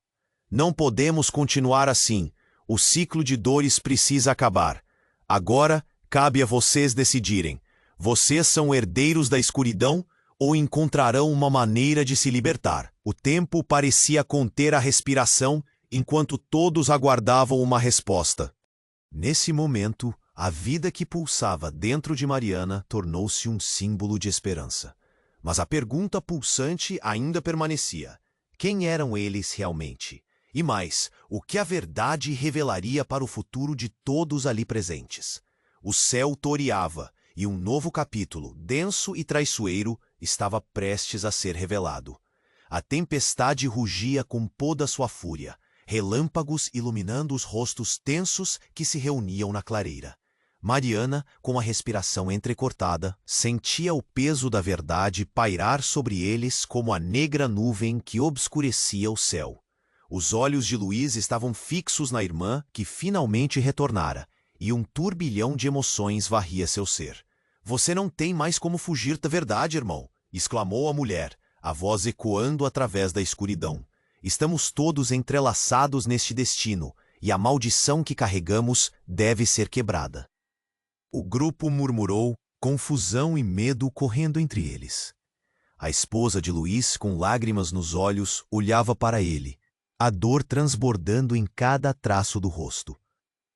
Não podemos continuar assim. O ciclo de dores precisa acabar. Agora, cabe a vocês decidirem. Vocês são herdeiros da escuridão ou encontrarão uma maneira de se libertar? O tempo parecia conter a respiração enquanto todos aguardavam uma resposta. Nesse momento, a vida que pulsava dentro de Mariana tornou-se um símbolo de esperança. Mas a pergunta pulsante ainda permanecia. Quem eram eles realmente? E mais, o que a verdade revelaria para o futuro de todos ali presentes? O céu toreava, e um novo capítulo, denso e traiçoeiro, estava prestes a ser revelado. A tempestade rugia com toda sua fúria, relâmpagos iluminando os rostos tensos que se reuniam na clareira. Mariana, com a respiração entrecortada, sentia o peso da verdade pairar sobre eles como a negra nuvem que obscurecia o céu. Os olhos de Luiz estavam fixos na irmã que finalmente retornara, e um turbilhão de emoções varria seu ser. Você não tem mais como fugir da verdade, irmão, exclamou a mulher, a voz ecoando através da escuridão. Estamos todos entrelaçados neste destino, e a maldição que carregamos deve ser quebrada. O grupo murmurou, confusão e medo correndo entre eles. A esposa de Luiz, com lágrimas nos olhos, olhava para ele, a dor transbordando em cada traço do rosto.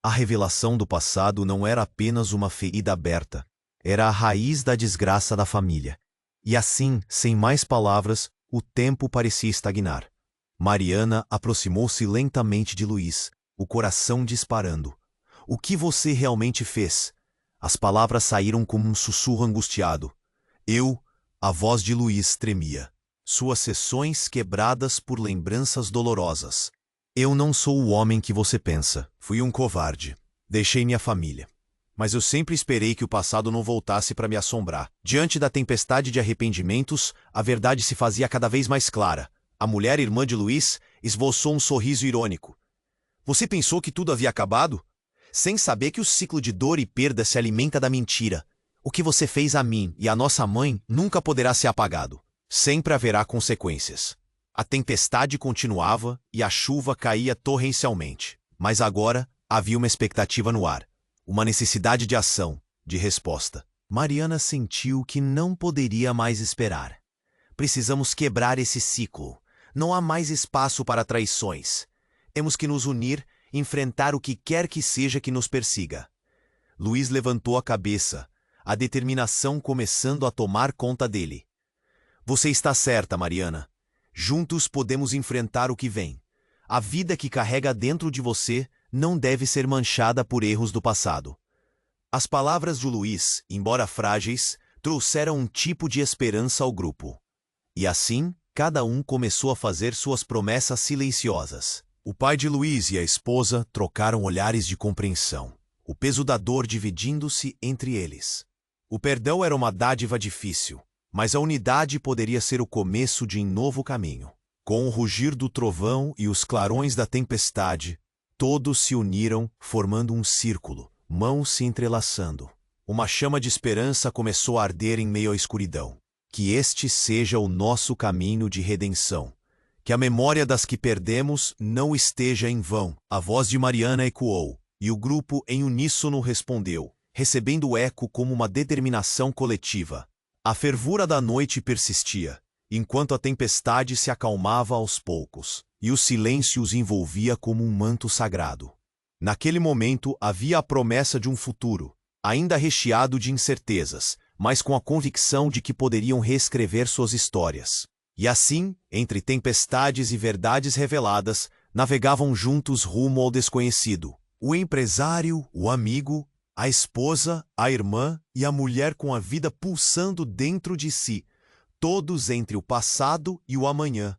A revelação do passado não era apenas uma ferida aberta, era a raiz da desgraça da família. E assim, sem mais palavras, o tempo parecia estagnar. Mariana aproximou-se lentamente de Luiz, o coração disparando. O que você realmente fez? As palavras saíram como um sussurro angustiado. A voz de Luiz tremia. Suas sessões quebradas por lembranças dolorosas. Eu não sou o homem que você pensa. Fui um covarde. Deixei minha família. Mas eu sempre esperei que o passado não voltasse para me assombrar. Diante da tempestade de arrependimentos, a verdade se fazia cada vez mais clara. A mulher irmã de Luiz esboçou um sorriso irônico. Você pensou que tudo havia acabado? Sem saber que o ciclo de dor e perda se alimenta da mentira. O que você fez a mim e a nossa mãe nunca poderá ser apagado. Sempre haverá consequências. A tempestade continuava e a chuva caía torrencialmente. Mas agora havia uma expectativa no ar. Uma necessidade de ação, de resposta. Mariana sentiu que não poderia mais esperar. Precisamos quebrar esse ciclo. Não há mais espaço para traições. Temos que nos unir, enfrentar o que quer que seja que nos persiga. Luiz levantou a cabeça, a determinação começando a tomar conta dele. Você está certa, Mariana. Juntos podemos enfrentar o que vem. A vida que carrega dentro de você não deve ser manchada por erros do passado. As palavras de Luiz, embora frágeis, trouxeram um tipo de esperança ao grupo. E assim, cada um começou a fazer suas promessas silenciosas. O pai de Luiz e a esposa trocaram olhares de compreensão, o peso da dor dividindo-se entre eles. O perdão era uma dádiva difícil, mas a unidade poderia ser o começo de um novo caminho. Com o rugir do trovão e os clarões da tempestade, todos se uniram, formando um círculo, mãos se entrelaçando. Uma chama de esperança começou a arder em meio à escuridão. Que este seja o nosso caminho de redenção. Que a memória das que perdemos não esteja em vão. A voz de Mariana ecoou, e o grupo em uníssono respondeu, recebendo o eco como uma determinação coletiva. A fervura da noite persistia, enquanto a tempestade se acalmava aos poucos, e o silêncio os envolvia como um manto sagrado. Naquele momento havia a promessa de um futuro, ainda recheado de incertezas, mas com a convicção de que poderiam reescrever suas histórias. E assim, entre tempestades e verdades reveladas, navegavam juntos rumo ao desconhecido. O empresário, o amigo, a esposa, a irmã e a mulher com a vida pulsando dentro de si, todos entre o passado e o amanhã.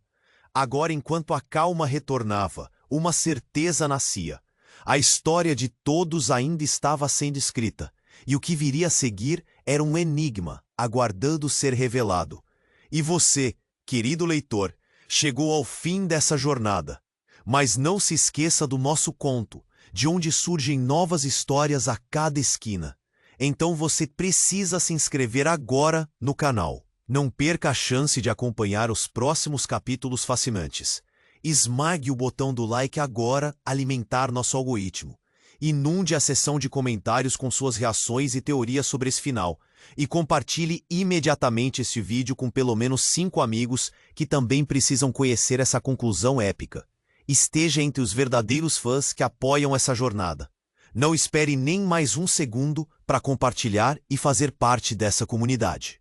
Agora, enquanto a calma retornava, uma certeza nascia. A história de todos ainda estava sendo escrita, e o que viria a seguir era um enigma, aguardando ser revelado. E você, querido leitor, chegou ao fim dessa jornada. Mas não se esqueça do nosso conto, de onde surgem novas histórias a cada esquina. Então você precisa se inscrever agora no canal. Não perca a chance de acompanhar os próximos capítulos fascinantes. Esmague o botão do like agora, alimentar nosso algoritmo. Inunde a seção de comentários com suas reações e teorias sobre esse final. E compartilhe imediatamente esse vídeo com pelo menos 5 amigos que também precisam conhecer essa conclusão épica. Esteja entre os verdadeiros fãs que apoiam essa jornada. Não espere nem mais um segundo para compartilhar e fazer parte dessa comunidade.